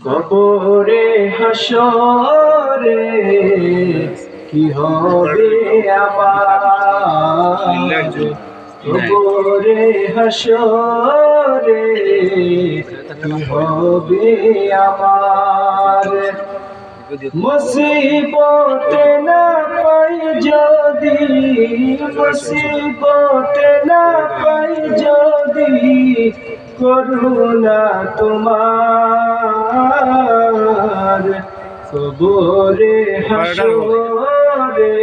কবরে হাসরে কি হবে আমার, কবরে হাসরে কি হবে আমার। মুসিবতে না পাই যদি, মুসিবতে না পাই যদি করুণা তোমার, কবরে হাসরে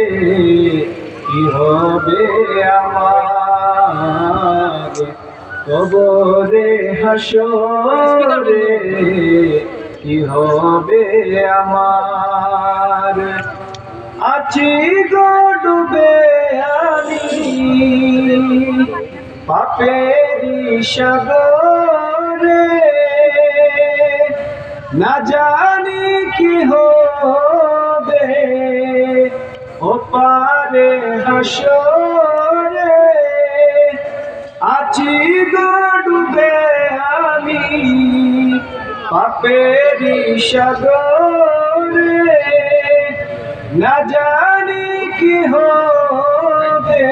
কি হবে আমার, কবরে হাসরে কি হবে আমার। আছি গো ডুবে আমি পাপেরি সাগরে, না জানি কি হবে ওপারে হাসরে। আছি গো ডুবে আমি পাপেরি সাগরে, না জানি কি হবে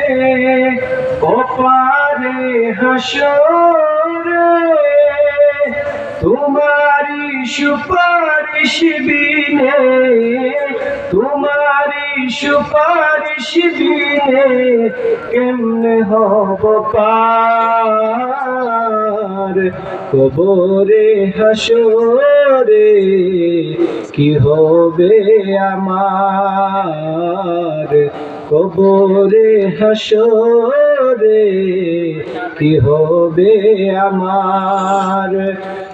ওপারে হাসরে। তোমারি সুপারিশ বিনে, তোমারি সুপারিশ বিনে কেমনে হব পার, কবরে হাসরে কি হবে আমার, কবরে হাসরে কি হবে আমার।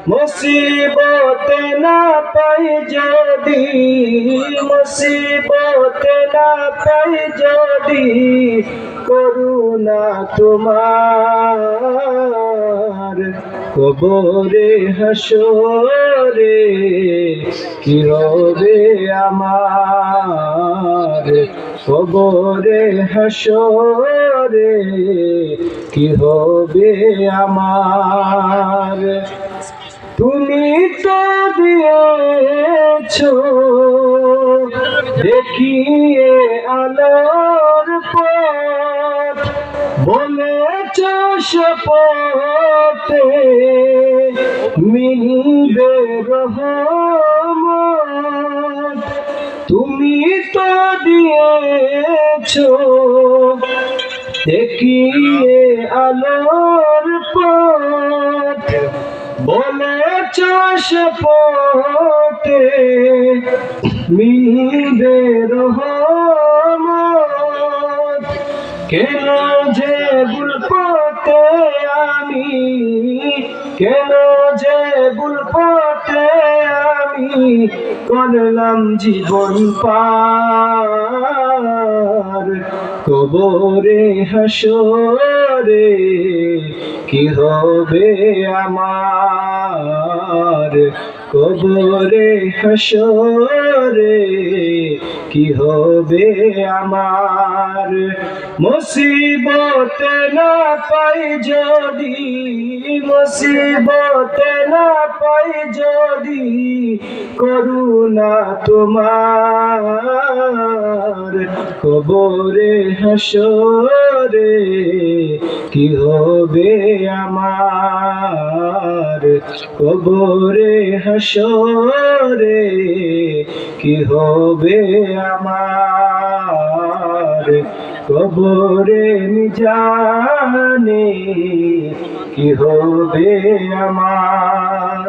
মুসিবতে না পাই যদি, মুসিবতে না পাই যদি করুণা তোমার, কবরে হাসরে কি হবে আমার, কবরে হাসরে কি হবে আমার। তুমি তো দিয়েছো দেখিয়ে আলোর পথ, বলেছ শপথে মিলবে রহমত। তুমি তো দিয়েছো দেখিয়ে আলোর পথ, বলেছ শপথে মিলবে রহমত। কেন যে ভুল পথে আমি, কেন যে ভুল পথে আমি করলাম জীবন পার, কবরে হাসরে কি হবে আমার, কবরে হাসরে কি হবে আমার। মুসিবতে না পাই যদি, মুসিবতে না পাই যদি করুণা তোমার, কবরে হাসরে কি হবে আমার, কবরে হাসরে কি হবে আমার, কবরে মিজানে কি হবে আমার।